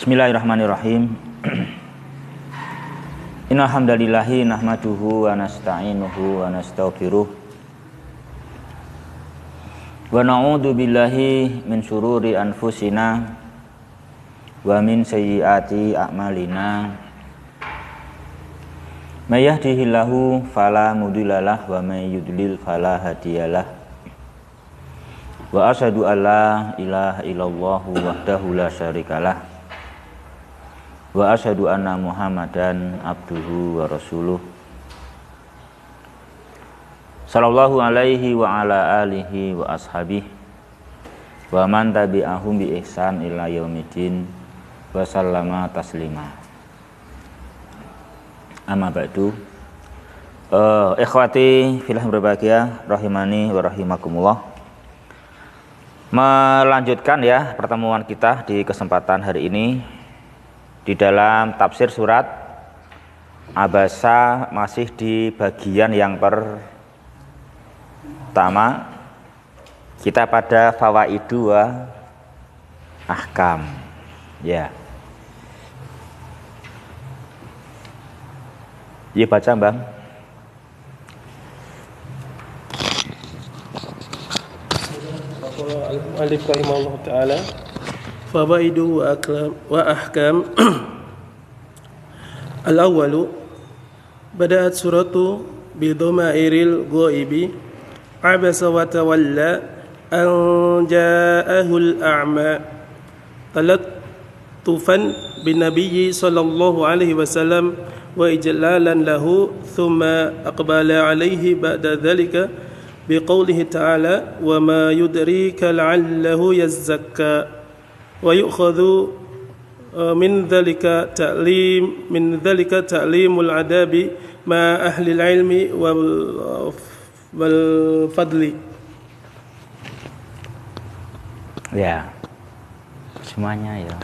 Bismillahirrahmanirrahim. Innal hamdalillahi nahmaduhu wa nasta'inuhu wa nastaghfiruh wa na'udzu billahi min syururi anfusina wa min sayyiati a'malina. May yahdihillahu fala mudhillalah wa may yudlil fala hadiyalah. Wa asyhadu an la ilaha illallah wahdahu la syarikalah. Wa asyhadu anna Muhammadan abduhu wa rasuluh. Sallallahu alaihi wa ala alihi wa ashabihi wa man tabi'ahum bi ihsan ila yaumidin wa sallama taslima. Amma ba'du. Ikhwati fillah berbahagia rahimani wa rahimakumullah. Melanjutkan ya pertemuan kita di kesempatan hari ini di dalam tafsir surat Abasa, masih di bagian yang pertama. Kita pada fawaidu wa ahkam ya. Iya baca Bang. Alif rahimahullah ta'ala fawaidu wa ahkam. Al-awwalu bada'at suratu bidhamairil ghaibi abasa wa tawalla an ja'ahul a'ma talattufan bin nabiyyi sallallahu alaihi wasallam wa ijlalan lahu thumma aqbala alaihi ba'da dhalika biqaulihi ta'ala wa ma yudrika la'allahu yazzakka wa yu'khadhu min dhalika ta'limul adabi ma ahli al-ilmi wal fadli. Ya, semuanya ya.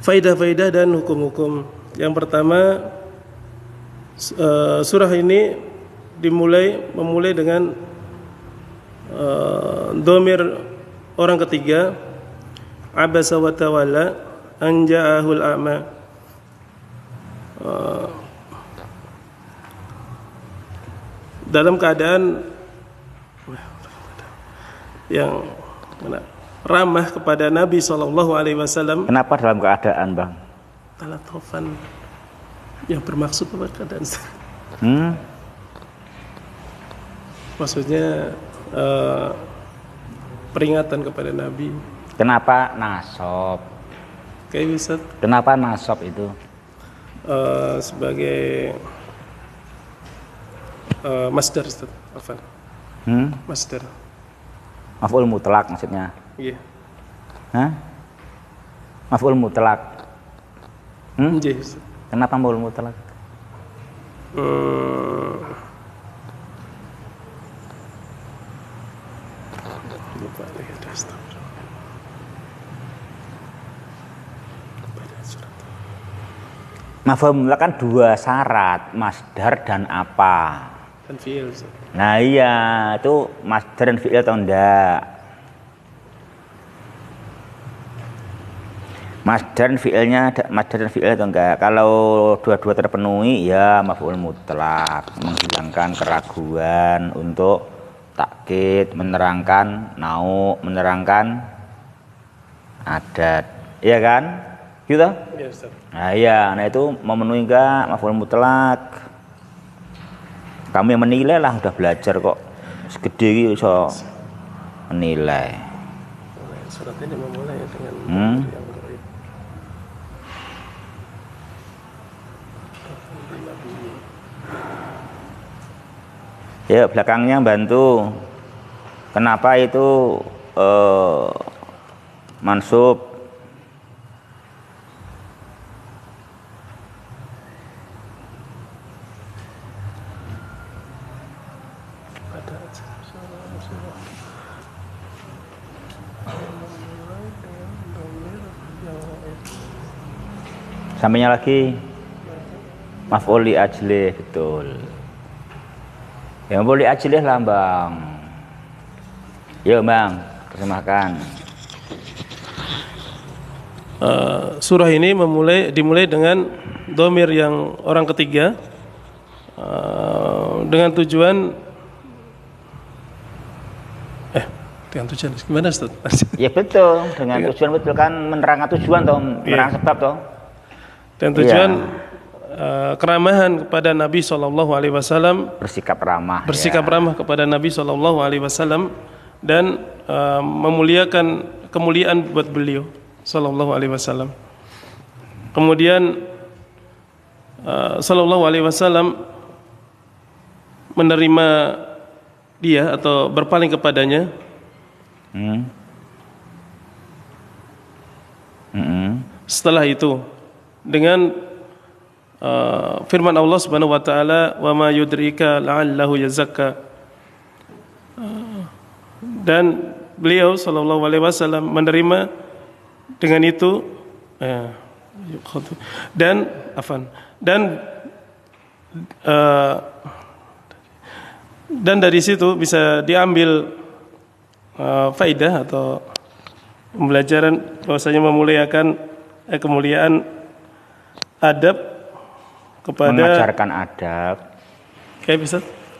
Faidah-faidah dan hukum-hukum. Yang pertama, surah ini memulai dengan dhamir orang ketiga, abasa wa tawalla an ja'ahul a'ma. Dalam keadaan yang ramah kepada Nabi SAW. Kenapa dalam keadaan Bang? Talatofan yang bermaksud apa keadaan? Maksudnya peringatan kepada Nabi. Kenapa nasob? Kayak bisa. Kenapa nasob itu? Sebagai masdar, Ustaz. Afan. Masdar. Maf'ul mutlak maksudnya. Iya. Hah? Maf'ul mutlak. Iya, Ustaz. Kenapa maf'ul mutlak? Lupa lagi ada Maf'ul mutlak kan dua syarat, masdar dan apa? Dan fi'il. Nah iya, itu masdar dan fi'il atau enggak? Masdar dan fi'il atau enggak? Kalau dua-dua terpenuhi ya maf'ul mutlak, menghilangkan keraguan untuk takkid, menerangkan nau, menerangkan adat. Iya kan? Gitu? Iya, Ustaz. Nah iya, nah itu memenuhi enggak maf'ul mutlak? Kamu yang menilai lah, udah belajar kok segede gitu so menilai. Surat ini memulai dengan yang gaib. Ya belakangnya bantu. Kenapa itu mansub? Sampainya lagi maf'ul li ajlih, betul. Ya maf'ul li ajlih lah Bang. Yuk Bang, terjemahkan. surah ini dimulai dengan dhamir yang orang ketiga, dengan tujuan gimana Ustaz? Ya betul, dengan tujuan betul kan menerangkan tujuan toh, menerangkan sebab toh. Dan tujuan keramahan kepada Nabi SAW, bersikap ramah ramah kepada Nabi SAW, dan memuliakan kemuliaan buat beliau SAW. Kemudian SAW menerima dia atau berpaling kepadanya setelah itu dengan firman Allah Subhanahu wa taala, wa ma yudrika la'allahu yazakka. Dan beliau sallallahu alaihi wasallam menerima dengan itu dan dari situ bisa diambil faidah atau pembelajaran bahwasanya memuliakan kemuliaan adab kepada mengajarkan adab. Kayak bisa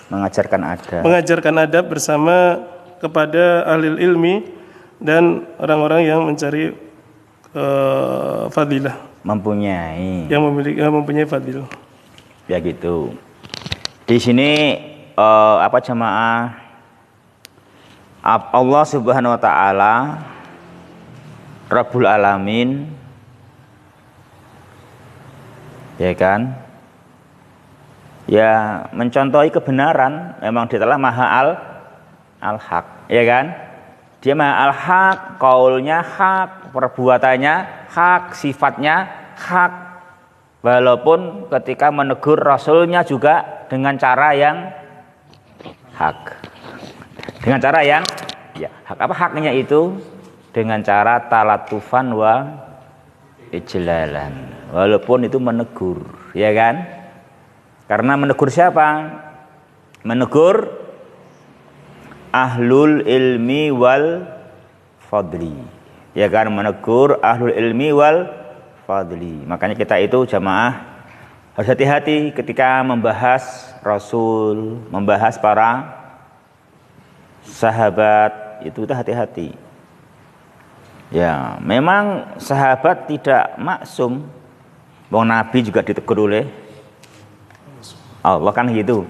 mengajarkan adab bersama kepada ahli ilmi dan orang-orang yang mencari fadilah, mempunyai fadilah. Ya gitu. Di sini jamaah, Allah Subhanahu wa taala Rabbul Alamin, ya kan? Ya mencontohi kebenaran, memang dia telah Maha al-Haq, ya kan? Dia Maha al-Haq, qaulnya hak, perbuatannya hak, sifatnya hak. Walaupun ketika menegur Rasulnya juga dengan cara yang hak. Dengan cara yang hak. Apa haknya itu? Dengan cara talatufan wa ijlalan. Walaupun itu menegur, ya kan? Karena menegur siapa? Menegur ahlul ilmi wal fadli. Ya kan, menegur ahlul ilmi wal fadli. Makanya kita itu jamaah harus hati-hati ketika membahas Rasul, membahas para sahabat, itu hati-hati. Ya, memang sahabat tidak maksum. Wong Nabi juga ditegur oleh Allah kan gitu.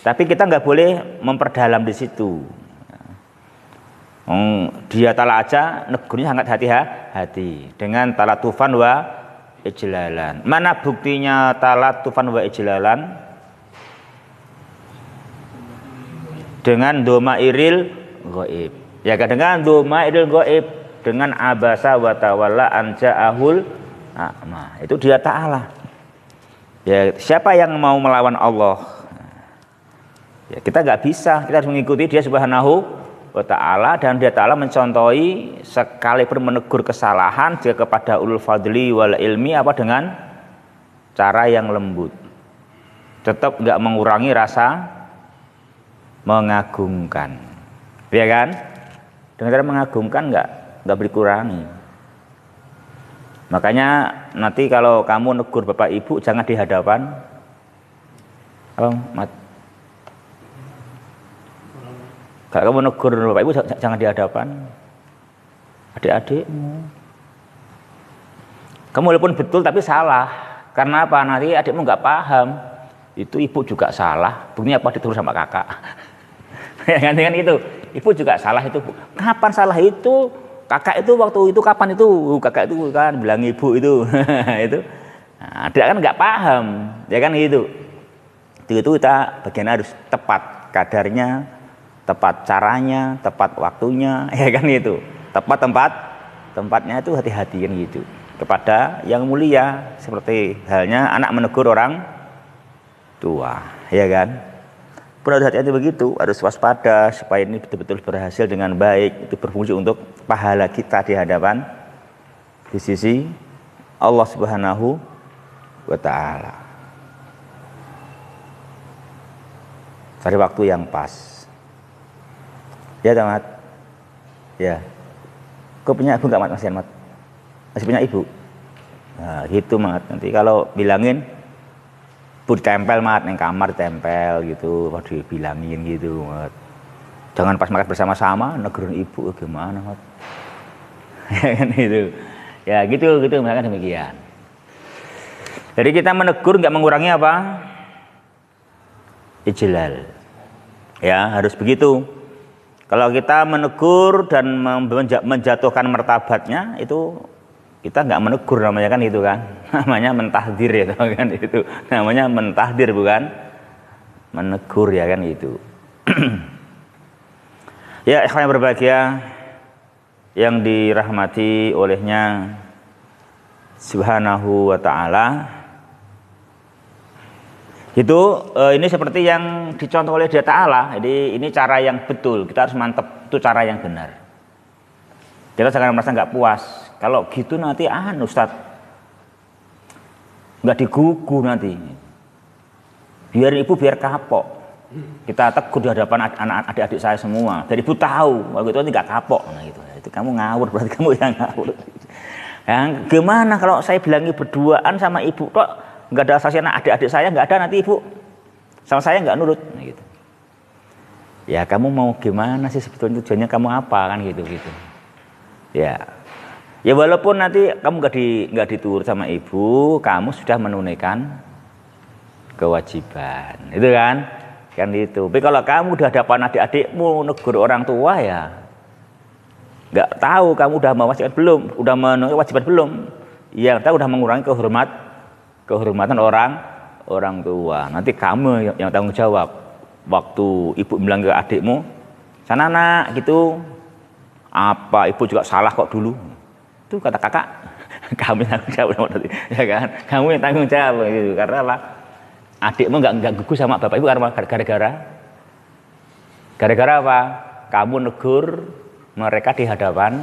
Tapi kita nggak boleh memperdalam di situ. Dia talak aja, negurnya sangat hati-hati dengan talatufan wa ijlalan. Mana buktinya talatufan wa ijlalan? Dengan domairil ghaib. Ya kan, dengan domairil ghaib, dengan abasa wa tawalla an ja'ahul a'ma. Itu dia ta'ala. Ya, siapa yang mau melawan Allah? Ya, kita nggak bisa, kita harus mengikuti dia Subhanahu wa ta'ala, dan dia ta'ala mencontohi sekalipun menegur kesalahan dia kepada ulul fadli wal ilmi dengan cara yang lembut, tetap nggak mengurangi rasa mengagungkan, ya kan? Dengan cara mengagungkan nggak dikurangi. Makanya nanti kalau kamu negur bapak ibu jangan di hadapan kalau kamu negur bapak ibu jangan di hadapan adik-adikmu. Kamu walaupun betul tapi salah. Karena apa? Nanti adikmu nggak paham. Itu ibu juga salah. Buktinya apa? Ditegur sama kakak. Ya kan, dengan itu. Ibu juga salah itu. Kapan salah itu? Kakak itu waktu itu kapan itu? Kakak itu kan bilang ibu itu. Itu. Nah, dia kan nggak paham. Ya kan gitu. Itu kita bagian harus tepat kadarnya, tepat caranya, tepat waktunya, ya kan gitu. Tepat tempatnya itu hati-hati kan gitu. Kepada yang mulia, seperti halnya anak menegur orang tua, ya kan? Pun harus hati-hati begitu, harus waspada supaya ini betul-betul berhasil dengan baik, itu berfungsi untuk pahala kita di hadapan di sisi Allah Subhanahu wa ta'ala. Cari waktu yang pas. Ya, Tamat. Ya. Kau punya aku enggak, Mas Ahmad? masih punya ibu. Nah, gitu mat. Nanti kalau bilangin ibu ditempel mat, yang kamar tempel gitu, dibilangin gitu mat. Jangan pas makan bersama-sama negurin ibu gimana mat. Ya kan gitu. Ya gitu misalkan demikian. Jadi kita menegur nggak mengurangi apa? Ijlal. Ya, harus begitu. Kalau kita menegur dan menjatuhkan martabatnya itu kita nggak menegur namanya kan itu kan. Namanya mentahdir ya kan itu. Namanya mentahdir bukan menegur ya kan itu. Ya, ikhwan yang berbahagia yang dirahmati olehnya Subhanahu wa ta'ala. Ini seperti yang dicontoh oleh Dia Ta'ala. Jadi ini cara yang betul, kita harus mantap, itu cara yang benar. Kita jangan merasa nggak puas. Kalau gitu nanti Ustaz nggak digugu nanti. Biar ibu biar kapok. Kita tegur di hadapan anak adik-adik saya semua. Dari ibu tahu, waktu itu nanti nggak kapok. Nah gitu. Itu kamu ngawur, berarti kamu yang ngawur. Yang gimana kalau saya bilangi berduaan sama ibu kok? Nggak ada asasi anak adik-adik saya, nggak ada nanti ibu sama saya nggak nurut nah, gitu. Ya kamu mau gimana sih sebetulnya tujuannya kamu apa kan gitu. Ya walaupun nanti kamu nggak diturut sama ibu, kamu sudah menunaikan kewajiban, itu kan itu. Tapi kalau kamu udah hadapan adik-adikmu negur orang tua ya nggak tahu kamu udah mewajibkan belum, udah memenuhi kewajiban belum, ya tahu udah mengurangi kehormatan orang tua. Nanti kamu yang tanggung jawab. Waktu ibu bilang ke adikmu, sana nak gitu, apa ibu juga salah kok dulu. Itu kata kakak, kamu yang tanggung jawab nanti, ya kan? Kamu yang tanggung jawab gitu. Karena apa? Adikmu nggak gugus sama bapak ibu gara-gara apa? Kamu negur mereka di hadapan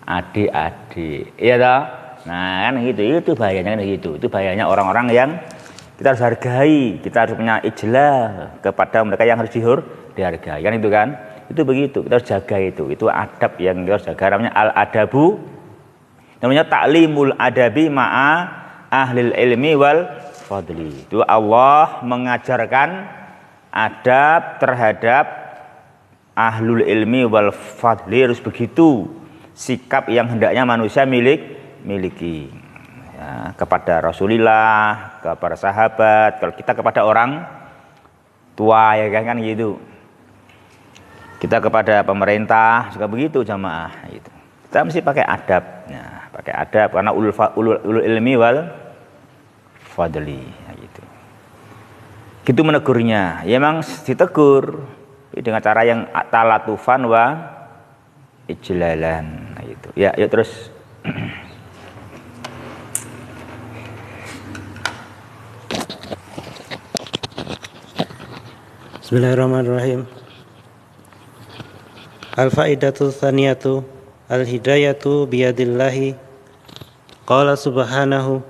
adik-adik, iya toh? Nah kan gitu, itu bahayanya kan gitu. Itu bahayanya orang-orang yang kita harus hargai, kita harus punya ijlal kepada mereka yang harus dihargai kan itu kan. Itu begitu, kita harus jaga itu adab yang kita harus jaga, namanya al-adabu, namanya ta'limul adabi ma'a ahlil ilmi wal fadli. Itu Allah mengajarkan adab terhadap ahlul ilmi wal fadli, harus begitu sikap yang hendaknya manusia miliki ya, kepada Rasulullah, kepada sahabat, kalau kita kepada orang tua ya kan gitu. Kita kepada pemerintah juga begitu jamaah gitu. Kita mesti pakai adab ya, pakai adab karena ulul ilmi wal fadli ya, gitu. Gitu menegurnya. Ya memang ditegur dengan cara yang talatufan wa ijlalan nah, gitu. Ya, yuk terus. Bismillahirrahmanirrahim. Al-faidatu tsaniyatu al-hidayatu biyadillahi. Qala subhanahu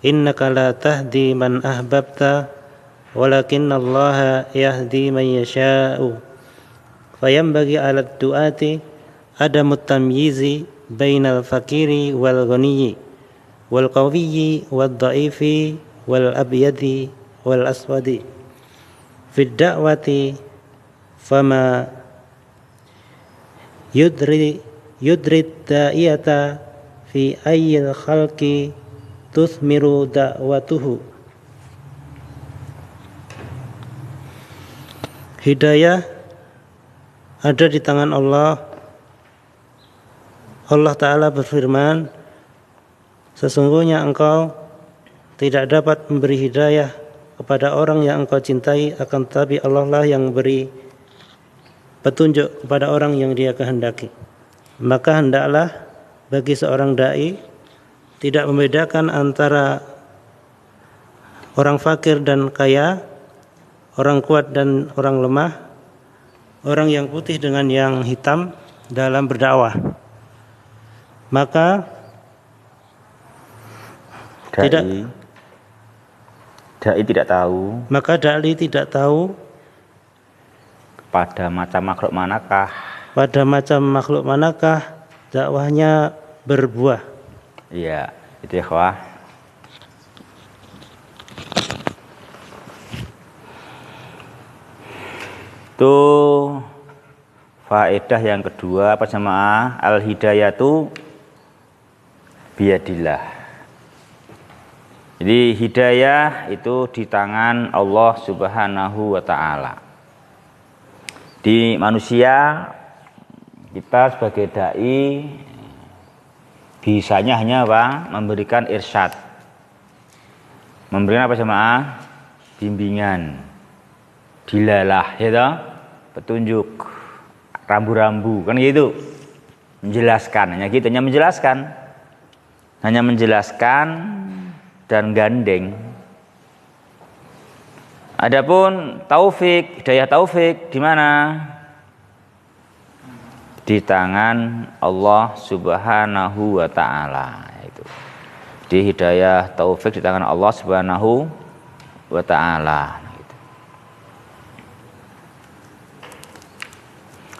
innaka la tahdi man ahbabta walakinallaha yahdi man yasha'u. Fayanbaghi 'ala ad-du'ati adamut tamyizi bainal fakiri wal ghaniyyi wal qawiyyi wad dha'ifi wal abyadi wal aswadi. Fid da'wati fama yudri da'iyata fi ayyil khalqi tuthmiru da'watuhu. Hidayah ada di tangan Allah. Allah Ta'ala berfirman, sesungguhnya engkau tidak dapat memberi hidayah kepada orang yang engkau cintai, akan tetapi Allah lah yang beri petunjuk kepada orang yang Dia kehendaki. Maka hendaklah bagi seorang dai tidak membedakan antara orang fakir dan kaya, orang kuat dan orang lemah, orang yang putih dengan yang hitam dalam berdakwah. Maka dai tidak tahu. Maka dai tidak tahu pada macam makhluk manakah dakwahnya berbuah. Iya, itu ikhwah. Itu faedah yang kedua apa jemaah, al-hidayatu biyadillah. Jadi hidayah itu di tangan Allah Subhanahu wa taala. Di manusia kita sebagai dai bisanya hanya apa? Memberikan irsyad. Memberikan apa jemaah? Bimbingan. Dilalah, ya toh? Petunjuk. Rambu-rambu, kan gitu. Menjelaskan, hanya gitu, hanya menjelaskan. Hanya menjelaskan dan gandeng. Adapun taufik, hidayah taufik di mana? Di tangan Allah Subhanahu wa taala, itu. Di hidayah taufik di tangan Allah Subhanahu wa taala.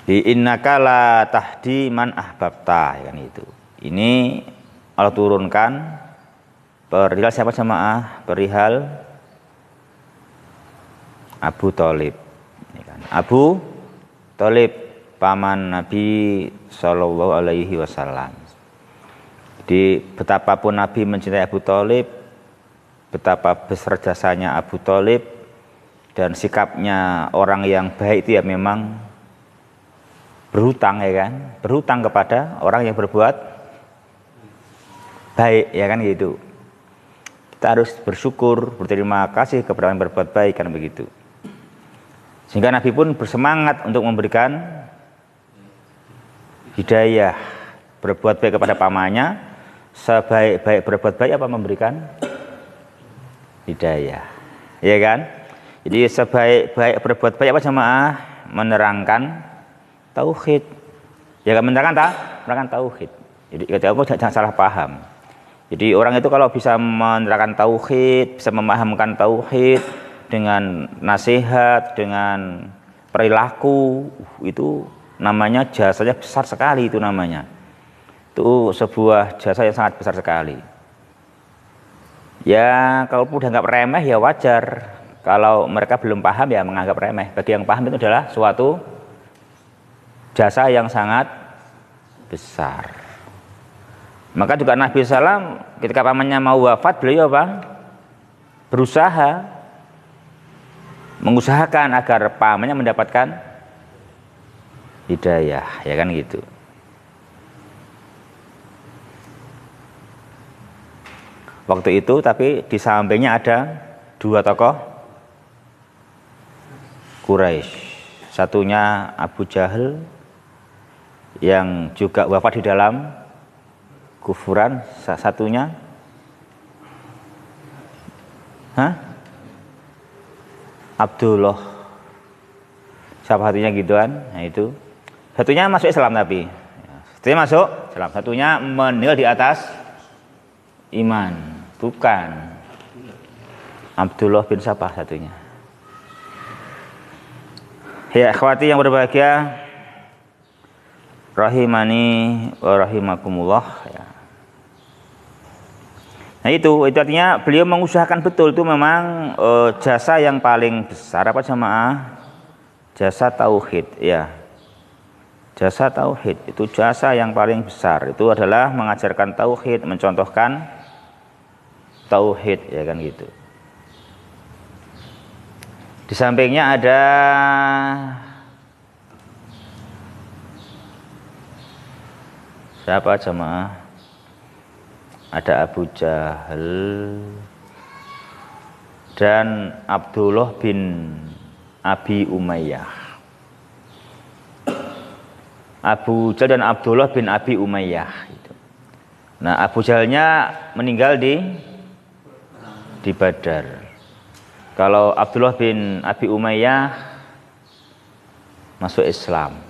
Innaka la tahdi man ahbabta, kan itu. Ini Allah turunkan perihal siapa jemaah? Perihal Abu Thalib. Abu Thalib paman Nabi Shallallahu Alaihi Wasallam. Jadi betapapun Nabi mencintai Abu Thalib, betapa besar jasanya Abu Thalib dan sikapnya orang yang baik itu ya memang berhutang, ya kan, berhutang kepada orang yang berbuat baik, ya kan gitu. Kita harus bersyukur, berterima kasih kepada orang yang berbuat baik, kan begitu. Sehingga Nabi pun bersemangat untuk memberikan hidayah, berbuat baik kepada pamannya. Sebaik-baik berbuat baik apa? Memberikan hidayah, ya kan. Jadi sebaik-baik berbuat baik apa jemaah? Menerangkan tauhid. Ya kan, menerangkan tauhid. Jadi kamu jangan salah paham. Jadi orang itu kalau bisa menerangkan tauhid, bisa memahamkan tauhid dengan nasihat, dengan perilaku, itu namanya jasanya besar sekali, itu namanya. Itu sebuah jasa yang sangat besar sekali. Ya kalau udah nggak remeh ya wajar. Kalau mereka belum paham ya menganggap remeh. Bagi yang paham itu adalah suatu jasa yang sangat besar. Maka juga Nabi SAW ketika pamannya mau wafat, beliau apa? Berusaha mengusahakan agar pamannya mendapatkan hidayah, ya kan gitu. Waktu itu tapi di sampingnya ada dua tokoh Quraisy. Satunya Abu Jahal yang juga wafat di dalam kufuran, satunya Abdullah, siapa satunya gituan. Nah itu satunya masuk Islam, tapi satunya masuk Islam, satunya meninggal di atas iman. Bukan Abdullah bin siapa satunya. Ya akhwati yang berbahagia, rahimani wa rahimakumullah, ya. Nah itu artinya beliau mengusahakan betul, itu memang jasa yang paling besar apa jemaah? Jasa tauhid, ya. Jasa tauhid itu jasa yang paling besar, itu adalah mengajarkan tauhid, mencontohkan tauhid, ya kan gitu. Di sampingnya ada siapa jemaah? Ada Abu Jahal dan Abdullah bin Abi Umayyah. Abu Jahal dan Abdullah bin Abi Umayyah gitu. Nah Abu Jahalnya meninggal di Badar. Kalau Abdullah bin Abi Umayyah masuk Islam.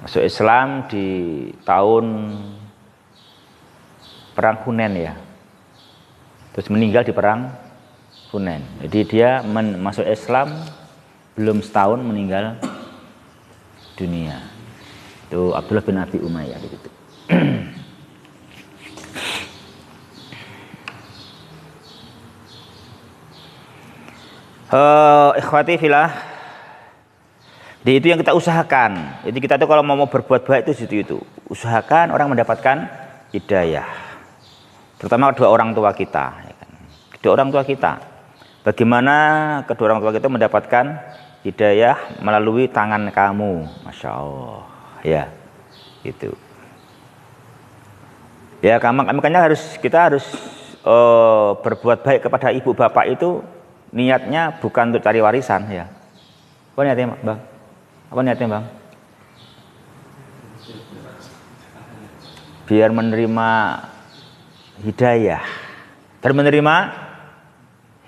Masuk Islam di tahun perang Hunain, ya. Terus meninggal di perang Hunain. Jadi dia masuk Islam belum setahun meninggal dunia. Itu Abdullah bin Abi Umayyah gitu. Ikhwati fillah, itu yang kita usahakan. Jadi kita tuh kalau mau berbuat baik itu usahakan orang mendapatkan hidayah. Terutama kedua orang tua kita, ya kan? Kedua orang tua kita. Bagaimana kedua orang tua kita mendapatkan hidayah melalui tangan kamu, masya Allah, ya, itu. Ya, makanya kita harus berbuat baik kepada ibu bapak itu niatnya bukan untuk cari warisan, ya. Apa niatnya, Bang? Apa niatnya, Bang? Biar menerima hidayah. Biar menerima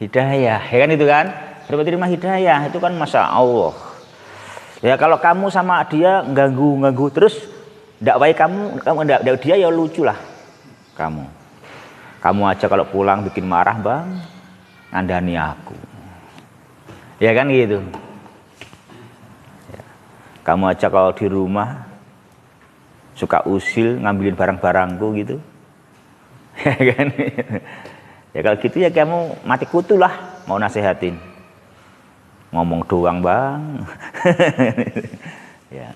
hidayah, ya kan itu kan? Biar menerima hidayah itu kan masya Allah. Ya kalau kamu sama dia ganggu terus dakwai kamu ndak dia ya lucu lah kamu. Kamu aja kalau pulang bikin marah, Bang, ngandani aku. Ya kan gitu. Ya. Kamu aja kalau di rumah suka usil ngambilin barang-barangku gitu. Ya kan. Ya kalau gitu ya kamu mati kutu lah mau nasihatin. Ngomong doang, Bang. Ya.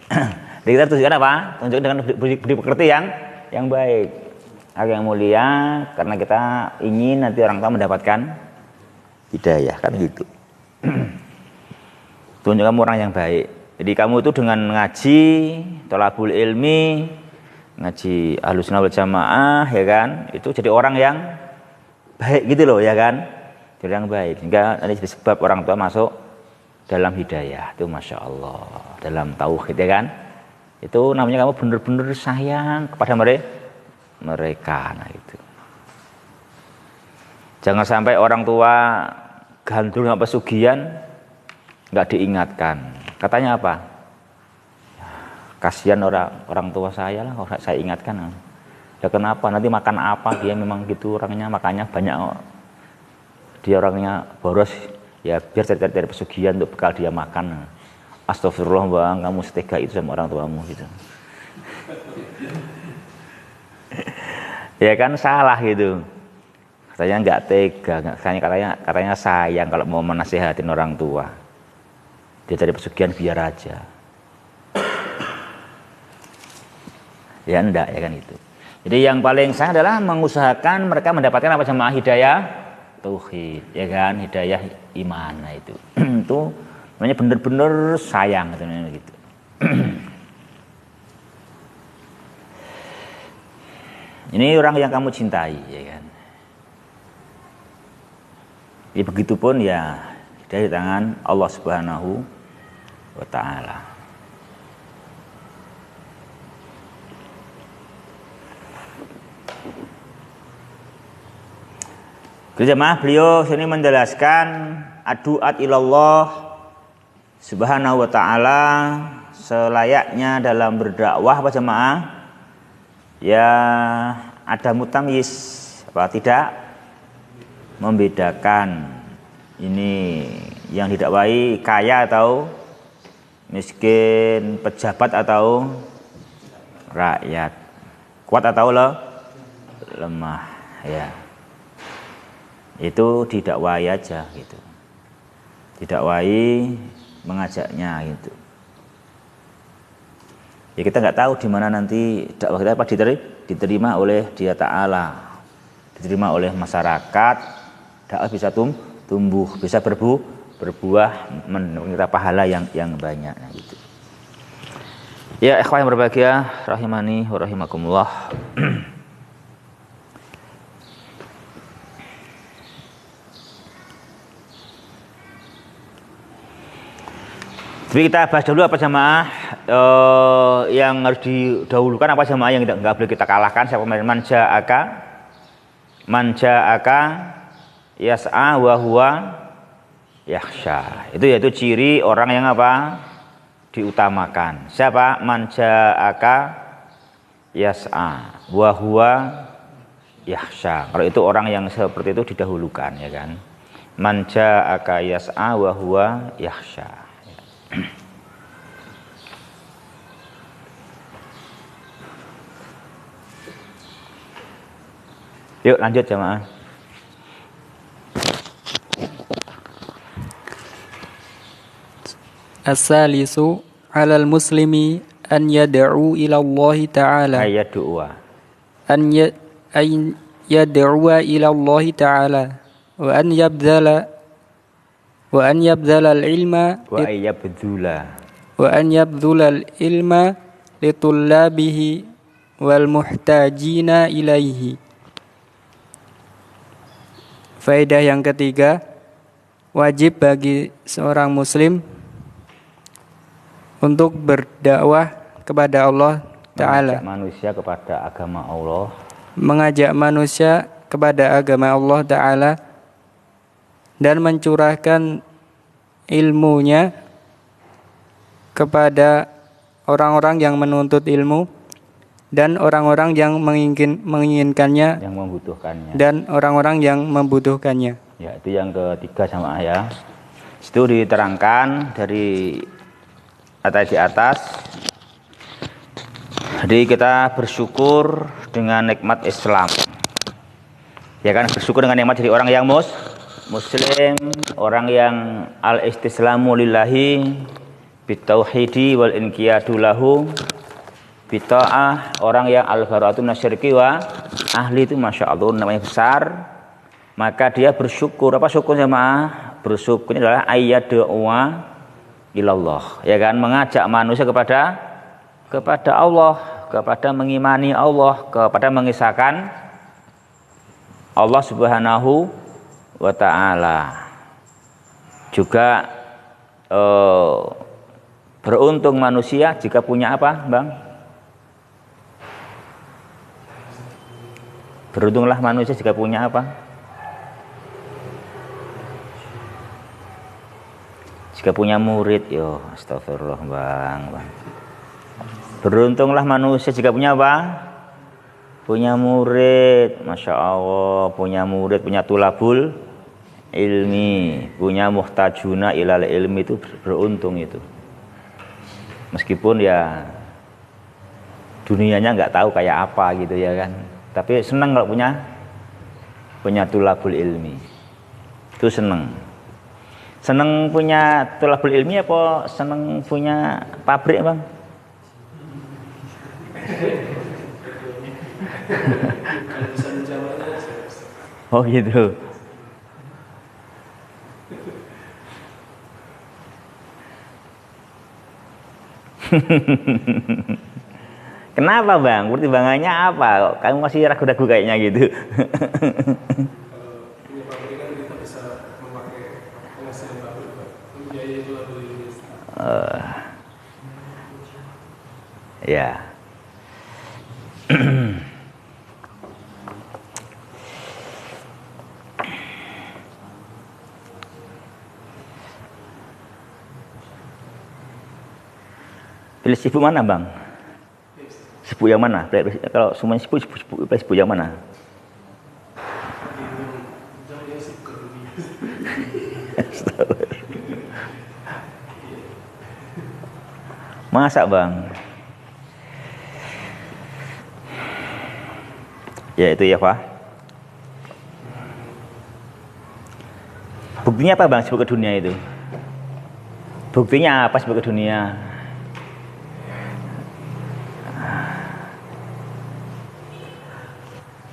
Jadi kita tunjukkan apa? Tunjukkan dengan budi pekerti yang baik. Yang mulia, karena kita ingin nanti orang tua mendapatkan hidayah, kan gitu. Tunjuk kamu orang yang baik. Jadi kamu itu dengan ngaji, thalabul ilmi, ngaji Ahlussunnah wal Jamaah, ya kan? Itu jadi orang yang baik gitu loh, ya kan? Jadi yang baik. Sehingga nanti jadi sebab orang tua masuk dalam hidayah. Itu masya Allah, dalam tauhid, ya kan? Itu namanya kamu benar-benar sayang kepada mereka, nah itu. Jangan sampai orang tua gandrung apa pesugihan nggak diingatkan. Katanya apa? Kasihan orang tua saya lah, saya ingatkan. Ya kenapa? Nanti makan apa? Dia memang gitu orangnya, makanya banyak. Dia orangnya boros. Ya biar cari pesugihan untuk bekal dia makan. Astagfirullah, Bang, kamu setega itu sama orang tuamu gitu. Ya kan salah gitu. Katanya nggak tega, katanya sayang kalau mau menasihatin orang tua. Dia cari pesugihan biar aja. Ya enggak, ya kan itu. Jadi yang paling sayang adalah mengusahakan mereka mendapatkan apa jamaah hidayah tauhid, ya kan, hidayah iman, nah itu. Itu namanya benar-benar sayang gitu. Ini orang yang kamu cintai, ya kan. Jadi begitupun ya dari tangan Allah Subhanahu wa taala. Jemaah, beliau sini menjelaskan aduat ilallah Subhanahu wa taala selayaknya dalam berdakwah apa jemaah? Ya ada mutamyiz, apa tidak membedakan ini yang didakwai kaya atau miskin, pejabat atau rakyat, kuat atau lemah, ya. Itu didakwai aja gitu, didakwai mengajaknya gitu. Ya kita nggak tahu di mana nanti dakwah kita apa diterima oleh Dia Ta'ala, diterima oleh masyarakat, dakwah bisa tumbuh, bisa berbuah menurut pahala yang banyak, nah, gitu. Ya ikhwan yang berbahagia, rahimani wa rahimakumullah. Jadi kita bahas dulu apa jamaah yang harus didahulukan, apa jamaah yang nggak boleh kita kalahkan. Siapa manja'aka yas'a wa huwa yakhsha. Itu yaitu ciri orang yang apa? Diutamakan. Siapa? Manja'aka yas'a wa huwa yakhsha. Kalau itu orang yang seperti itu didahulukan, ya kan? Manja'aka yas'a wa huwa yakhsha. Yuk lanjut jemaah. As-salisu 'alal muslimi an yad'u ila Allah ta'ala ayat doa an yad'u ila Allah ta'ala wa an yabdhala al-ilma wa ayyabdzula wa an yabdhula al-ilma litullabihi wal muhtajina ilaihi. Faedah yang ketiga, wajib bagi seorang muslim untuk berdakwah kepada Allah Ta'ala, mengajak manusia kepada agama Allah Ta'ala dan mencurahkan ilmunya kepada orang-orang yang menuntut ilmu dan orang-orang yang menginginkannya yang membutuhkannya dan orang-orang yang membutuhkannya. Ya, itu yang ketiga sama ya. Itu diterangkan dari di atas. Jadi kita bersyukur dengan nikmat Islam. Ya kan, bersyukur dengan nikmat dari orang yang muslim, orang yang al-istislamu lillahi bitauhidi wal inqiyadu lahu bita'ah, orang yang al-bara'atun nasyirki wa ahli, itu Masya Allah namanya besar. Maka dia bersyukur. Apa syukur jemaah? Bersyukurnya adalah ayat doa ilallah, ya kan, mengajak manusia kepada Allah, kepada mengimani Allah, kepada mengisahkan Allah Subhanahu wa ta'ala. Juga beruntung manusia jika punya apa, Bang? Beruntunglah manusia jika punya apa? Jika punya murid. Yo, astagfirullah, Bang. Beruntunglah manusia jika punya apa? Punya murid. Masya Allah, punya murid, punya tulabul ilmi, punya muhtajuna ilal ilmi, itu beruntung itu. Meskipun ya dunianya nggak tahu kayak apa gitu ya kan, tapi senang kalau punya tulabul ilmi. Itu seneng punya tulabul ilmi apa seneng punya pabrik, Bang? Oh gitu. Kenapa, Bang? Pertimbangannya apa? Kamu masih ragu-ragu kayaknya gitu. Ya. Pilih sibuk mana, Bang? Sibuk yang mana? Kalau semuanya sibuk yang mana? Masa, Bang? Ya itu ya, Pak. Buktinya apa, Bang, sibuk ke dunia itu? Buktinya apa sibuk ke dunia?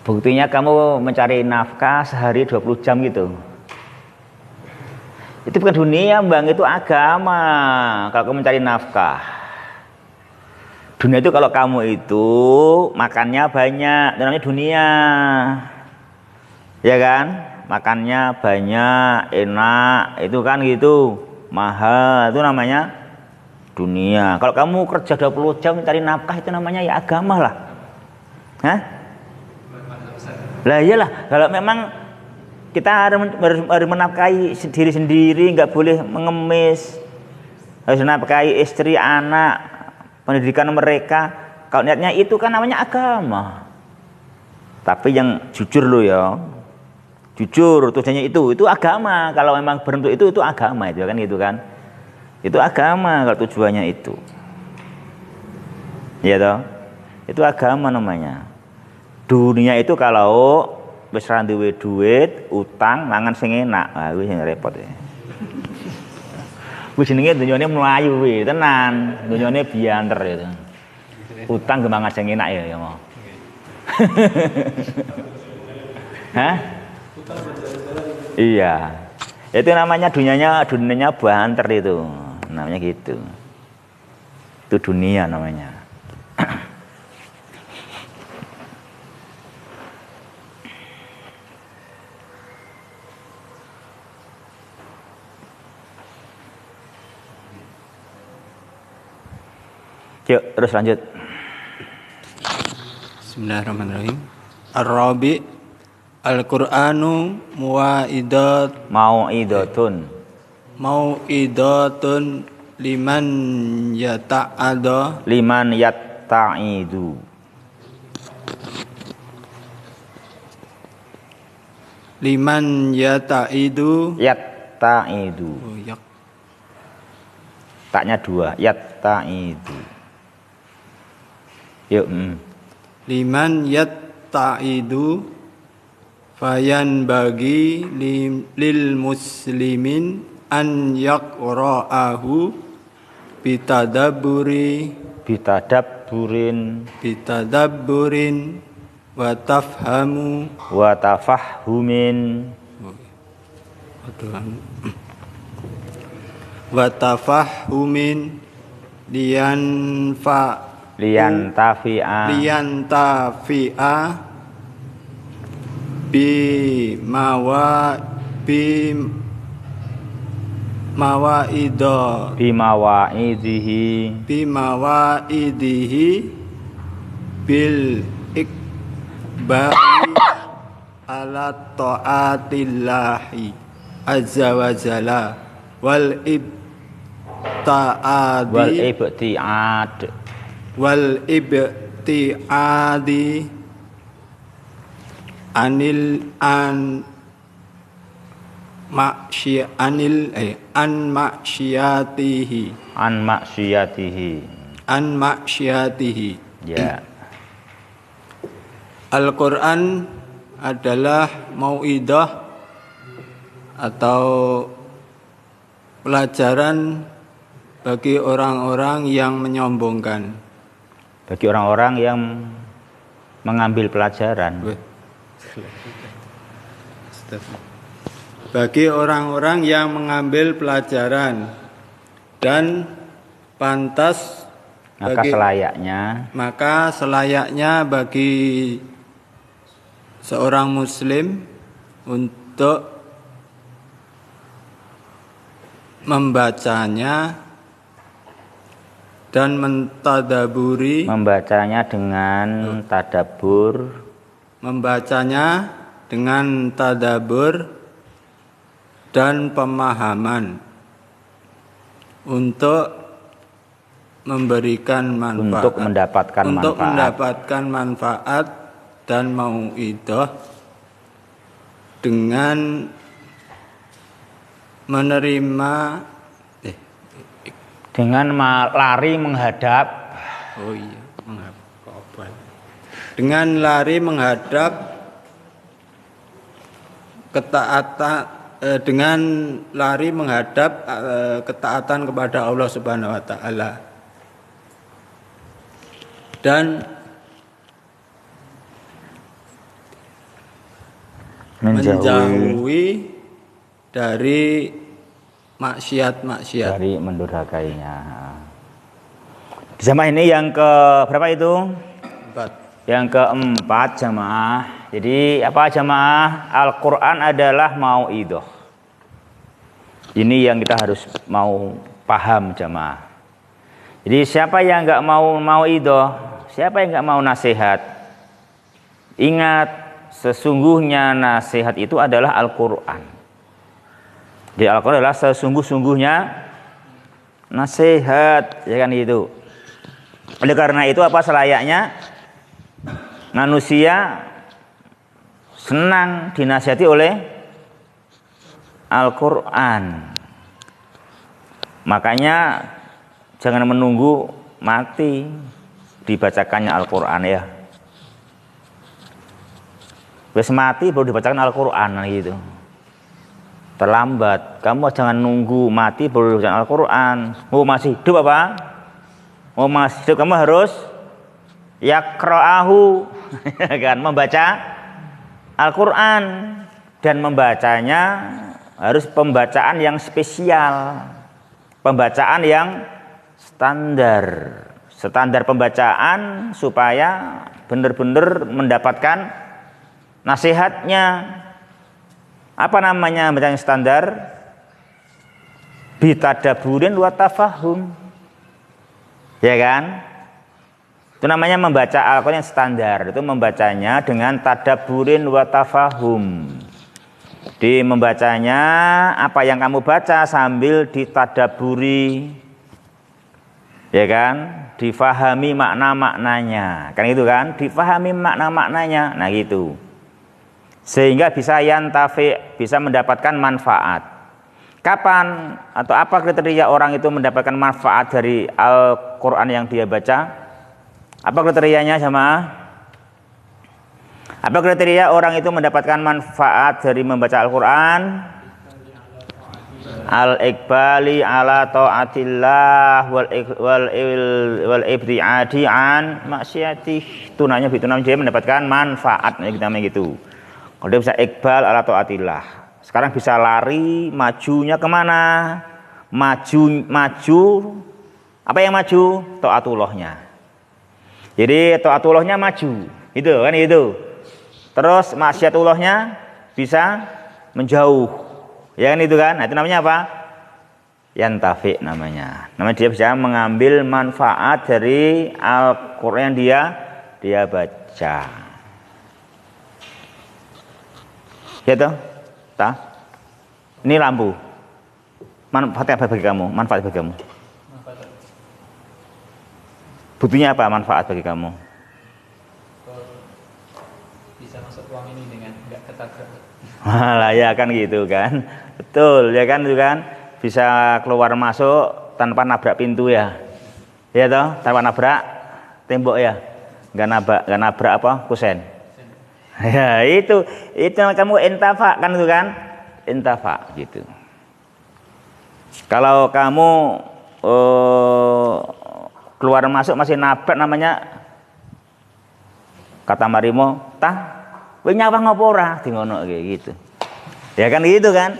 Buktinya kamu mencari nafkah sehari 20 jam gitu. Itu bukan dunia, Bang, itu agama. Kalau kamu mencari nafkah. Dunia itu kalau kamu itu makannya banyak, namanya dunia. Ya kan? Makannya banyak, enak, itu kan gitu. Mahal, itu namanya dunia. Kalau kamu kerja 20 jam mencari nafkah, itu namanya ya agama lah. Hah? Lah iyalah, kalau memang kita harus menafkahi diri sendiri, nggak boleh mengemis, harus menafkahi istri, anak, pendidikan mereka. Kalau niatnya itu kan namanya agama. Tapi yang jujur lo ya, jujur tujuannya itu agama. Kalau memang berbentuk itu agama itu kan gitu kan. Itu agama kalau tujuannya itu. Iya toh? Itu agama namanya. Dunia itu kalau wis ra duwe duit, utang, mangan sing enak. Wis sing repot ya. Kuwi jenenge dunyane mlayu kuwi, tenan. Dunyane bianter itu. Utang gembang aja enak ya mau. Hah? Iya. Itu namanya dunianya banter itu. Namanya gitu. Itu dunia namanya. Yuk, terus lanjut. Bismillahirrahmanirrahim. Ar-Rabi Al-Qur'anu mau'idatun liman yatta'idu. Oh, ya. Taknya 2, yatta'idu. Yuk. Liman yatta'idu fayan bagi lil muslimin an yaqra'ahu bitadabburin wa tafahhumin liyantafi'a bimawaidihi bil ikbali ala ta'atillahi azza wa jalla wal ibtiadi an maksiatihi. Ya. Al-Quran adalah mau'idah atau pelajaran bagi orang-orang yang menyombongkan. Bagi orang-orang yang mengambil pelajaran. Bagi orang-orang yang mengambil pelajaran dan pantas maka selayaknya bagi seorang muslim untuk membacanya dan mentadaburi, membacanya dengan tadabur dan pemahaman untuk memberikan manfaat, untuk mendapatkan manfaat dan mau'idah dengan menerima lari menghadap dengan lari menghadap ketaatan kepada Allah Subhanahu wa taala dan menjauhi dari maksiat-maksiat, dari mendurhakainya. Jamaah ini yang ke berapa itu? 4. Yang keempat jamaah. Jadi apa jamaah? Al-Quran adalah mau'idah. Ini yang kita harus mau paham jamaah. Jadi siapa yang nggak mau mau'idah, siapa yang nggak mau nasihat, ingat sesungguhnya nasihat itu adalah Al-Quran. Jadi Al-Quran adalah sesungguh-sungguhnya nasihat, ya kan itu. Oleh karena itu apa selayaknya manusia senang dinasihati oleh Al-Quran. Makanya jangan menunggu mati dibacakannya Al-Quran ya. Wes mati baru dibacakan Al-Quran gitu. terlambat. Kamu jangan nunggu mati baru baca Al-Quran. Oh masih hidup apa? Oh masih hidup, kamu harus yaqra'ahu kan, membaca Al-Quran, dan membacanya harus pembacaan yang spesial, pembacaan yang standar pembacaan supaya benar-benar mendapatkan nasihatnya. Apa namanya bacaan standar? Bitadaburin wa tafahum, ya kan? Itu namanya membaca Al-Quran yang standar, itu membacanya dengan tadaburin wa tafahum. Di membacanya, apa yang kamu baca sambil ditadaburi, ya kan? Difahami makna-maknanya, kan itu kan? Difahami makna-maknanya, nah gitu. Sehingga bisa yantafi, bisa mendapatkan manfaat. Kapan atau apa kriteria orang itu mendapatkan manfaat dari Al-Quran yang dia baca? Apa kriterianya jamaah? Apa kriteria orang itu mendapatkan manfaat dari membaca Al-Quran? Al-iqbali ala ta'atillah wal ibtiadi an maksiatih. Tunanya dia mendapatkan manfaat, kita namanya gitu. Kalau dia bisa iqbal ala ta'atillah, sekarang bisa lari, majunya kemana? Maju, apa yang maju? Ta'atullahnya. Jadi ta'atullahnya maju, itu kan itu. Terus maksiatullahnya bisa menjauh, ya kan itu kan. Nah, itu namanya apa? Yantafi namanya. Namanya dia bisa mengambil manfaat dari Al-Quran yang dia baca. Gitu, tak? Ini lampu. Manfaatnya apa bagi kamu? Manfaat bagi kamu. Buktinya apa manfaat bagi kamu? Bisa masuk ruang ini dengan enggak ketabrak. Lah ya kan gitu kan. Betul, ya kan itu kan. Bisa keluar masuk tanpa nabrak pintu ya. Ya toh, tanpa nabrak tembok ya. Enggak nabrak apa? Kusen. Ya itu kamu intafa kan itu kan, intafa gitu. Kalau kamu keluar masuk masih nabrak, namanya kata marimo, tah, kowe nyawang apa ora di ngono kayak gitu. Ya kan gitu kan.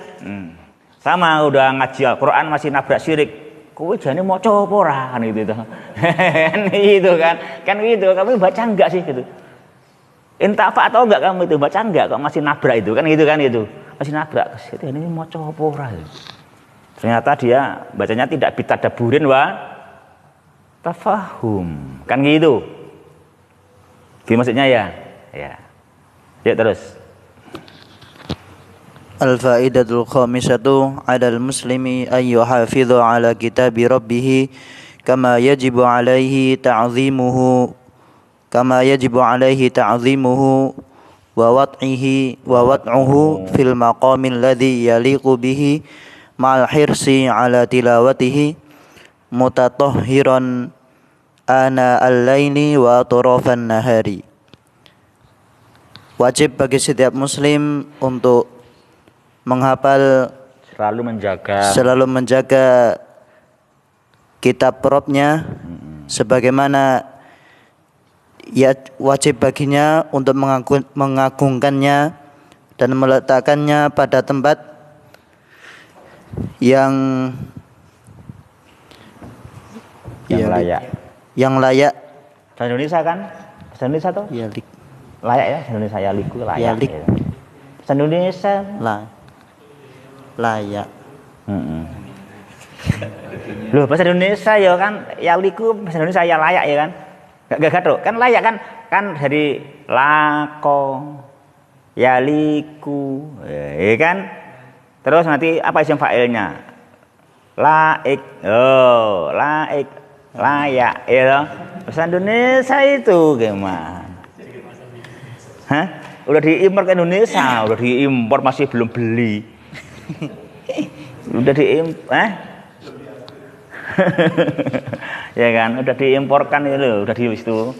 Sama udah ngaji Al-Quran masih nabrak syirik, kowe jane maca apa ora kan gitu. Kan gitu kan. Kan gitu, kamu baca enggak sih gitu. Intafa atau enggak kamu itu, baca enggak kok masih nabrak itu kan gitu kan itu. Masih nabrak ke situ, ini maca apa ora. Ternyata dia bacanya tidak bitadaburin wa tafahum. Kan gitu. Gimana maksudnya ya? Ya. Ya terus. Al-faidatul khamisatu 'alal muslimi an yuhafidha 'ala kitabi rabbih kama yajibu 'alaihi ta'zimuhu wa wad'uhu fil maqamil ladzi yaliqu bihi ma'al hirsi 'ala tilawatihi mutatahhiran ana al-laili wa atrafan nahari. Wajib bagi setiap muslim untuk menghafal, selalu menjaga kitab Rabb-nya sebagaimana ya wajib baginya untuk mengagungkannya dan meletakkannya pada tempat yang layak. Bahasa Indonesia kan? Bahasa Indonesia tuh? Ya, layak ya, bahasa Indonesia ya liku layak. Ya, bahasa Indonesia layak. Loh, bahasa Indonesia ya kan ya liku, bahasa Indonesia ya layak ya kan? Gak gaduh, kan layak kan? Kan dari lako ya liku, ya kan? Terus nanti apa isim fa'ilnya? Laik. Oh, laik. Layak ya. Bahasa Indonesia itu gimana? Hah? Udah diimpor ke Indonesia, udah diimpor masih belum beli. Udah diimpor, ya kan, udah diimporkan itu loh, udah di situ,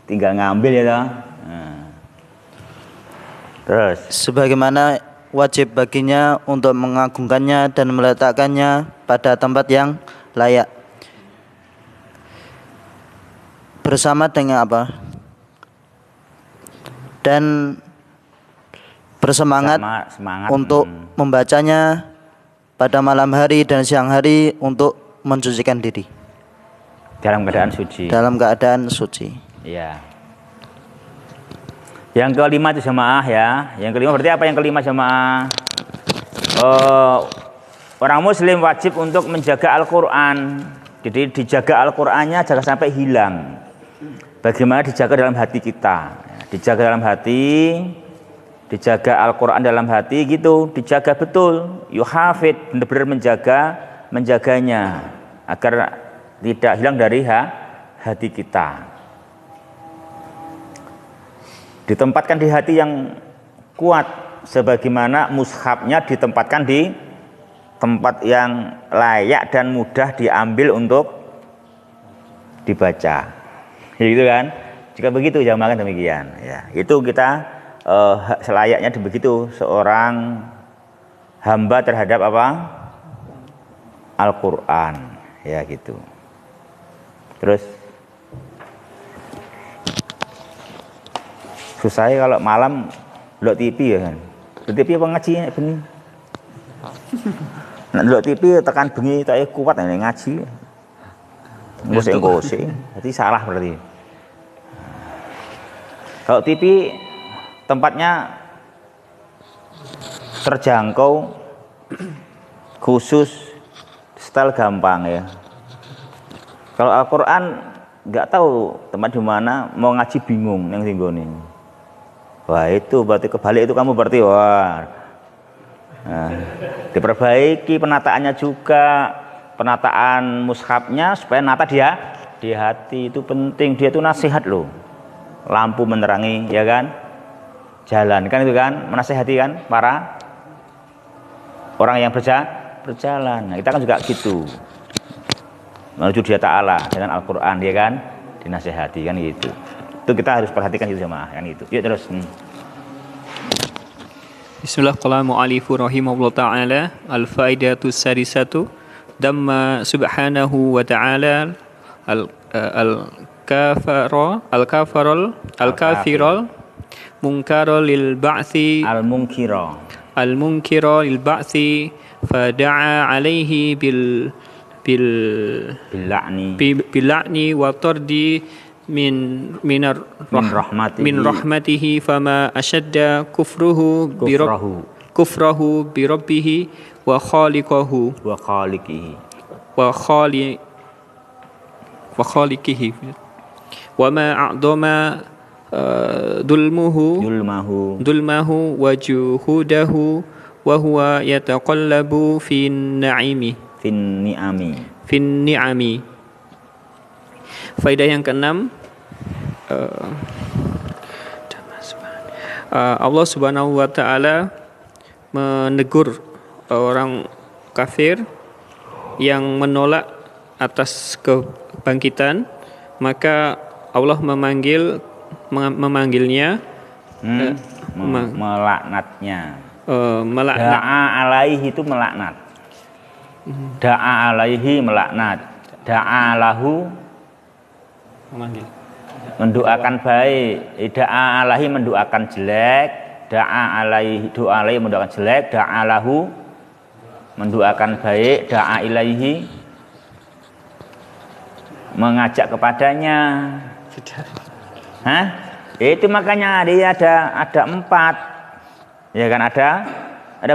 tinggal ngambil ya toh. Nah. Terus Sebagaimana wajib baginya untuk mengagungkannya dan meletakkannya pada tempat yang layak. Bersama dengan apa? Dan bersemangat semangat untuk membacanya pada malam hari dan siang hari untuk mensucikan diri dalam keadaan suci. dalam keadaan suci. Iya. Yang kelima itu jamaah ya. Yang kelima berarti apa yang kelima jamaah? Orang muslim wajib untuk menjaga Al-Quran. Jadi dijaga Al-Qurannya jangan sampai hilang. Bagaimana dijaga dalam hati kita? Dijaga dalam hati, dijaga Al-Quran dalam hati gitu, dijaga betul. Yuhafid, benar-benar menjaganya agar tidak hilang dari hati kita. Ditempatkan di hati yang kuat, sebagaimana mushafnya ditempatkan di tempat yang layak dan mudah diambil untuk dibaca. Gitu kan? Jika begitu jamaah demikian. Ya, itu kita selayaknya begitu seorang hamba terhadap apa? Al-Quran. Ya gitu. Terus susah kalau malam lihat TV ya kan. Lihat TV apa ngaji ya bengi. Nek lihat TV tekan bengi tak kuat nek ngaji. Ngosek-ngosek. Berarti salah berarti. Kalau TV tempatnya terjangkau, khusus, style gampang ya. Kalau Al-Quran nggak tahu tempat di mana, mau ngaji bingung yang tinggoni. Wah itu berarti kebalik itu kamu berarti wah. Nah, diperbaiki penataannya juga, penataan mushafnya supaya nata dia di hati itu penting. Dia itu nasihat loh. Lampu menerangi ya kan, jalan kan itu kan, menasihati kan para orang yang berjalan. Nah, kita kan juga gitu menuju dia Ta'ala dengan Al-Quran dia kan, dinasihati kan gitu. Itu kita harus perhatikan itu jemaah kan gitu. Yuk terus. Bismillah qala mu'alifu rahimahullah ta'ala al-faidatu sadisatu damma subhanahu wa ta'ala al-kafiral munkara lil ba'thi al-munkira lil ba'thi fada'a alaihi bil la'ni wa tardi min rahmatihi fama ashadda kufruhu bi rabbih wa khaliqihi wa ma a'dama dulmahu wa juhudahu wa huwa yataqallabu fin ni'ami. Faedah yang keenam, Allah Subhanahu wa taala menegur orang kafir yang menolak atas kebangkitan, maka Allah memanggilnya melaknatnya. Melaknat. Da'a alaihi itu melaknat. Da'a alaihi melaknat. Da'a lahu memanggil, mendoakan baik. Da'a alaihi mendoakan jelek. Da'a alaihi doa alaihi mendoakan jelek. Da'a lahu mendoakan baik. Da'a ilaihi mengajak kepadanya. Hah? Itu makanya dia ada 4. Ya kan ada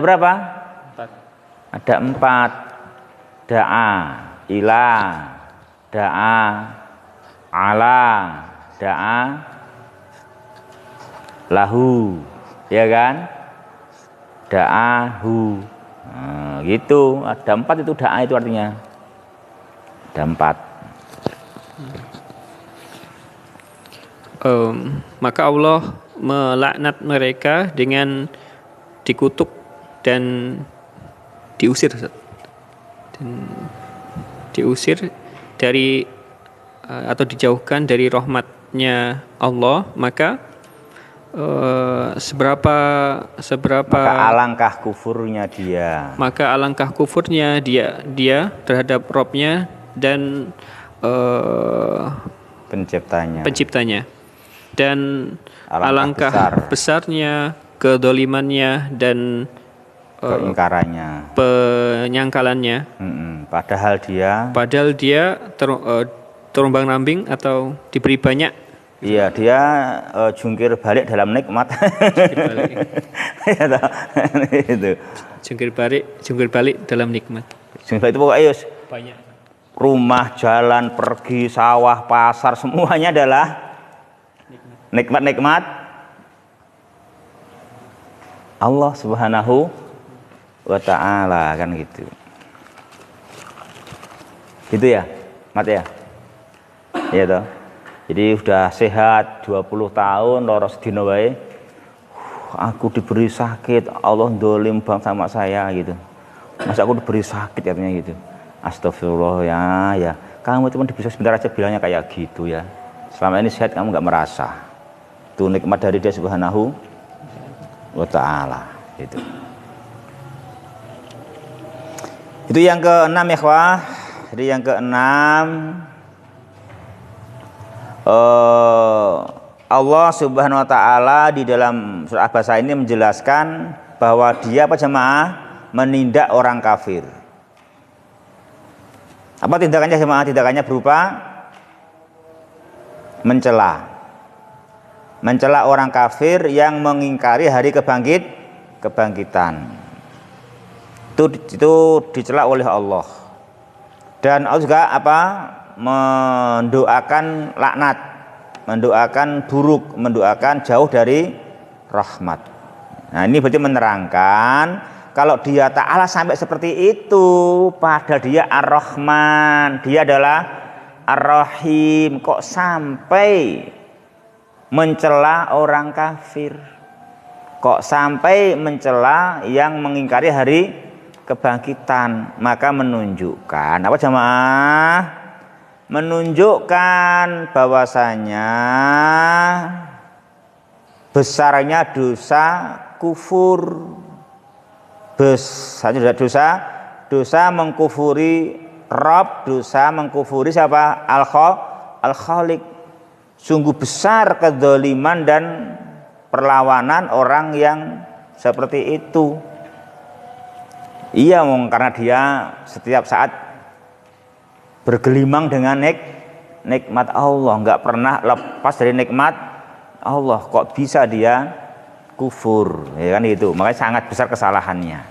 berapa? 4. Ada 4. Da'a ila, da'a ala, da'a lahu, ya kan? Da'ahu. Nah, gitu. Ada 4 itu da'a itu artinya. Ada 4. Maka Allah melaknat mereka dengan dikutuk dan diusir dari atau dijauhkan dari rahmatnya Allah. Maka seberapa Maka alangkah kufurnya dia. maka alangkah kufurnya dia terhadap Robnya dan penciptanya dan alangkah besarnya kedolimannya dan keingkarannya, penyangkalannya. Padahal dia terombang-ambing atau diberi banyak. Iya, dia jungkir balik dalam nikmat. Itu. Jungkir balik dalam nikmat. Jungkir balik itu pokoknya Banyak. Rumah, jalan, pergi, sawah, pasar, semuanya adalah nikmat-nikmat Allah Subhanahu wa ta'ala, kan gitu. Gitu ya, Mat ya? Iya toh. Jadi udah sehat 20 tahun loro sedina wae. Aku diberi sakit, Allah dolim bang sama saya gitu. Masa aku diberi sakit katanya gitu. Astagfirullah ya. Kamu cuma bisa sebentar aja bilangnya kayak gitu ya. Selama ini sehat kamu nggak merasa. Itu nikmat dari Dia Subhanahu wa ta'ala gitu. Itu yang keenam ya ikhwah. Jadi yang keenam, Allah Subhanahu wa ta'ala di dalam surah Abasa ini menjelaskan bahwa Dia apa jemaah menindak orang kafir. Apa tindakannya jemaah? Tindakannya berupa mencela orang kafir yang mengingkari hari kebangkitan. Itu dicela oleh Allah. Dan Allah juga mendoakan laknat, mendoakan buruk, mendoakan jauh dari rahmat. Nah, ini berarti menerangkan kalau Dia Ta'ala sampai seperti itu, padahal Dia Ar-Rahman, Dia adalah Ar-Rahim, kok sampai mencela orang kafir, kok sampai mencela yang mengingkari hari kebangkitan. Maka menunjukkan apa jemaah? Menunjukkan bahwasanya besarnya dosa kufur, besarnya dosa mengkufuri Rabb, dosa mengkufuri siapa? Al-Khaliq. Sungguh besar kedzaliman dan perlawanan orang yang seperti itu. Iya, karena dia setiap saat bergelimang dengan nikmat Allah, nggak pernah lepas dari nikmat Allah. Kok bisa dia kufur? Ya kan itu. Makanya sangat besar kesalahannya.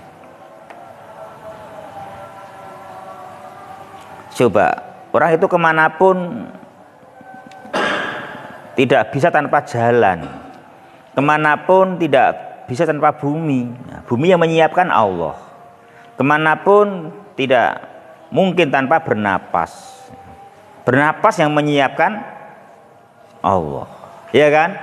Coba orang itu kemanapun tidak bisa tanpa jalan, kemanapun tidak bisa tanpa bumi. Nah, bumi yang menyiapkan Allah. Kemanapun tidak mungkin tanpa bernapas. Bernapas yang menyiapkan Allah. Ya kan?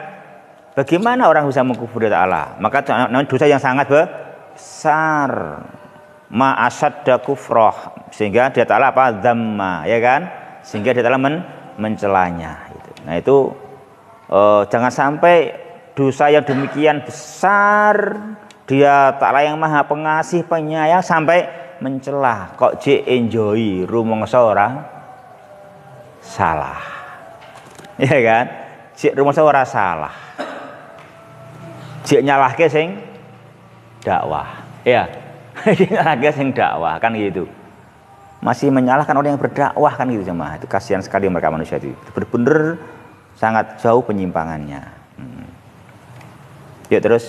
Bagaimana orang bisa mengkufuri Allah? Maka dosa yang sangat besar. Ma'asyadda kufrah. Sehingga Dia Ta'ala dzamma, ya kan? Sehingga Dia Ta'ala mencelanya. Nah itu jangan sampai dosa yang demikian besar, Dia Ta'ala yang Maha Pengasih Penyayang sampai mencela. Kok jek enjoy rumangsa ora salah, ya kan? Jek rumangsa ora salah, jek nyalahke sing dakwah, ya. Nyalahke sing dakwah kan gitu. Masih menyalahkan orang yang berdakwah kan gitu jemaah. Itu kasihan sekali mereka manusia itu. Benar-benar sangat jauh penyimpangannya. Yuk terus.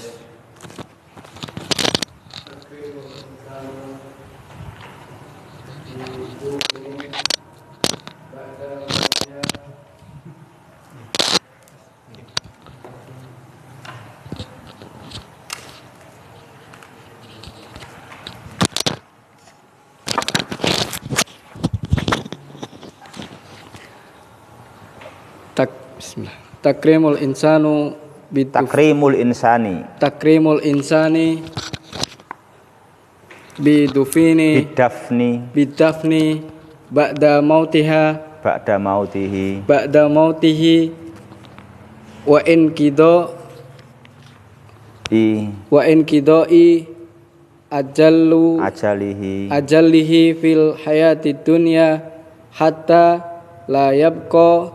Takrimul insanu Takrimul insani bidafni ba'da mautihi wa in wa inqidai ajalihi fil hayati dunya hatta la yabqa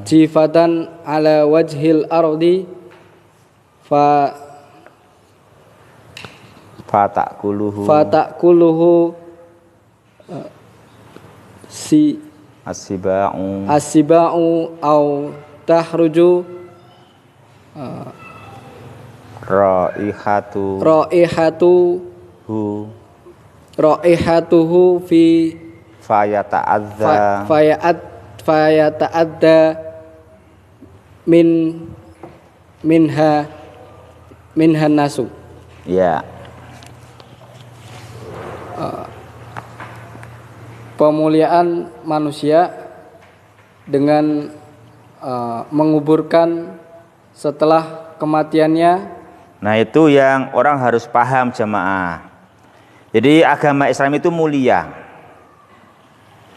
jifatan ala wajhil ardi fatakuluhu si asiba'u au tahruju raihatuhu fi fayata'adda minha nasu. Ya. Pemuliaan manusia dengan menguburkan setelah kematiannya. Nah, itu yang orang harus paham jamaah. Jadi agama Islam itu mulia.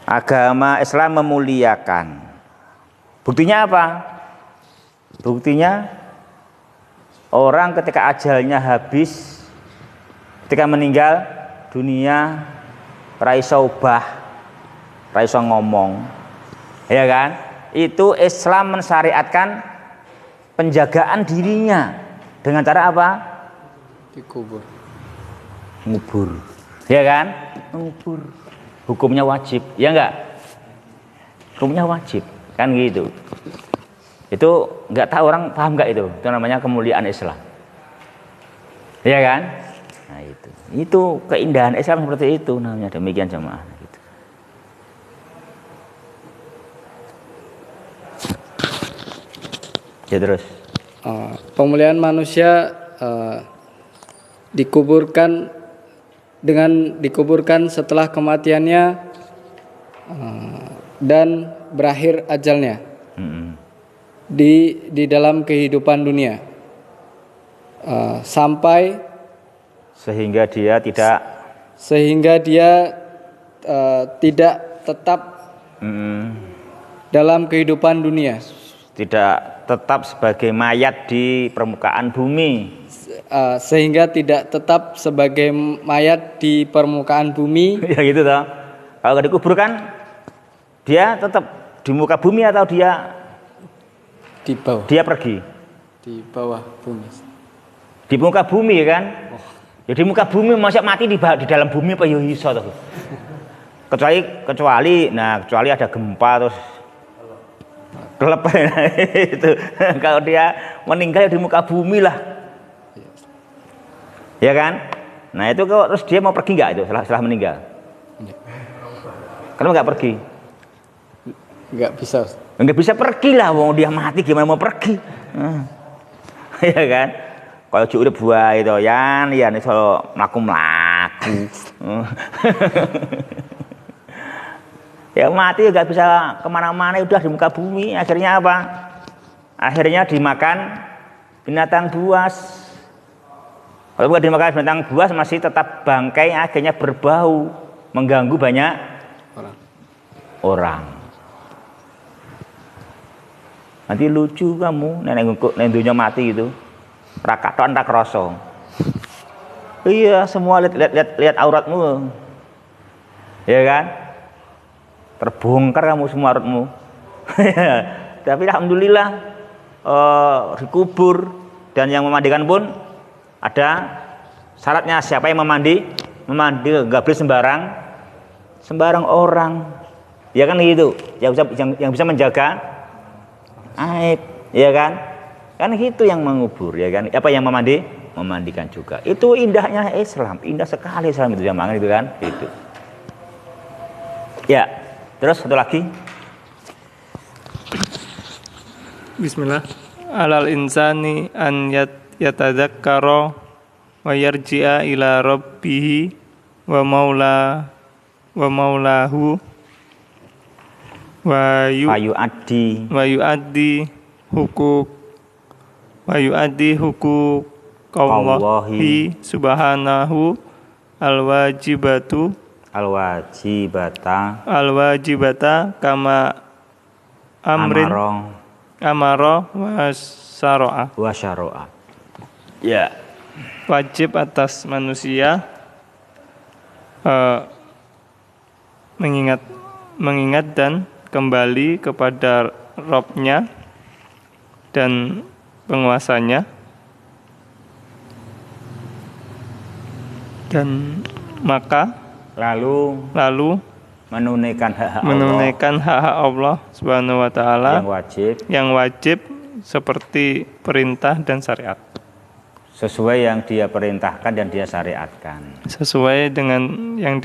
Agama Islam memuliakan. Buktinya apa? Buktinya orang ketika ajalnya habis, ketika meninggal dunia, raiso ubah, raiso ngomong, ya kan? Itu Islam mensyariatkan penjagaan dirinya dengan cara apa? Dikubur. Ngubur, ya kan? Ngubur. Hukumnya wajib, ya enggak? Hukumnya wajib, kan gitu. Itu enggak tahu orang paham enggak itu? Itu namanya kemuliaan Islam. Ya kan? Nah, itu keindahan Islam seperti itu namanya, demikian jemaah gitu. Ya terus. Pemuliaan manusia dikuburkan setelah kematiannya dan berakhir ajalnya di dalam kehidupan dunia sampai sehingga dia tidak tetap dalam kehidupan dunia, tidak tetap sebagai mayat di permukaan bumi, sehingga tidak tetap sebagai mayat di permukaan bumi. Ya gitu toh. Kalau dikuburkan dia tetap di muka bumi atau dia di bawah? Dia pergi di bawah bumi. Di muka bumi kan? Ya di muka bumi, masa mati di dalam bumi apa ya iso toh. Kecuali ada gempa terus kelep itu. Kalau dia meninggal di muka bumi lah. Ya kan? Nah itu terus dia mau pergi nggak itu setelah meninggal? Kenapa nggak pergi? Nggak bisa. Nggak bisa pergi lah, mau dia mati gimana mau pergi? Ya kan? Kalau udah buah itu ya nih soal melaku. Ya mati nggak bisa kemana-mana, udah di muka bumi. Akhirnya apa? Akhirnya dimakan binatang buas. Kalau bukan dimakan binatang buas masih tetap bangkai, akhirnya berbau, mengganggu banyak orang. Nanti lucu kamu nendunya mati gitu, rakaton tak kroso. Iya, semua lihat auratmu, ya kan? Terbongkar kamu semua auratmu. Tapi alhamdulillah dikubur, dan yang memandikan pun ada syaratnya. Siapa yang memandi nggak boleh sembarang orang, ya kan gitu. Yang bisa menjaga aib, ya kan gitu yang mengubur, ya kan. Apa yang memandikan juga. Itu indahnya Islam, indah sekali Islam itu zaman itu kan itu. Ya. Terus satu lagi. Bismillah. Alal insani an yatadzakkara wa yarji'a ila rabbih wa maulahu wa yu'addi hukuk Allahi subhanahu alwajibata kama amara wa syara'a. Wa syara'a. Ya. Wajib atas manusia mengingat dan kembali kepada Rabb-nya dan penguasanya, dan maka Lalu menunaikan hak-hak Allah Subhanahu wa taala yang wajib seperti perintah dan syariat. Sesuai yang dia perintahkan dan dia syariatkan. Sesuai dengan yang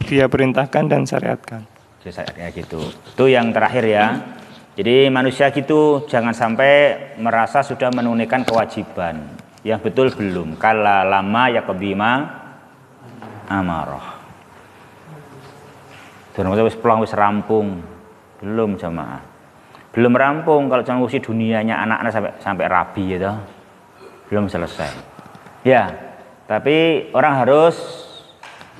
dia perintahkan dan syariatkan. Kayak gitu. Itu yang terakhir ya. Jadi manusia gitu jangan sampai merasa sudah menunaikan kewajiban. Yang betul belum. Kala lama yaqdima amarah. Jangan wis pulang wis rampung. Belum jamaah. Belum rampung kalau jangan ngurusi dunianya anak-anak sampai rabi gitu. Belum selesai. Ya, tapi orang harus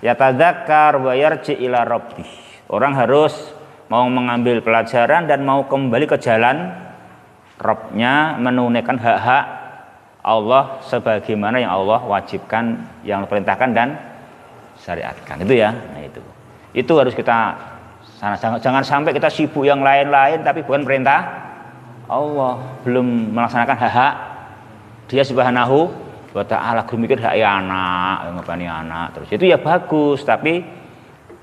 yatadzakkar wa yarji ila rabbih. Orang harus mau mengambil pelajaran dan mau kembali ke jalan Rabb-nya, menunaikan hak-hak Allah sebagaimana yang Allah wajibkan, yang perintahkan dan syariatkan. Itu ya. Nah itu harus kita jangan sampai kita sibuk yang lain-lain tapi bukan perintah Allah, belum melaksanakan hak-hak Dia Subhanahu wa ta'ala. Gue mikir hak anak, ngepani anak terus. Itu ya bagus, tapi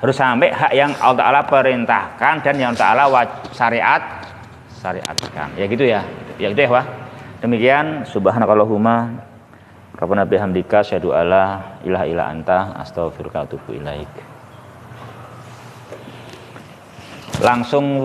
harus sampai hak yang Allah Ta'ala perintahkan dan yang Ta'ala syariatkan. Ya gitu ya. Ya gitu ya, Wah. Demikian subhanakallahumma rabbana bihamdika asyhadu alla ilaha illa anta astaghfiruka wa atubu ilaik. Langsung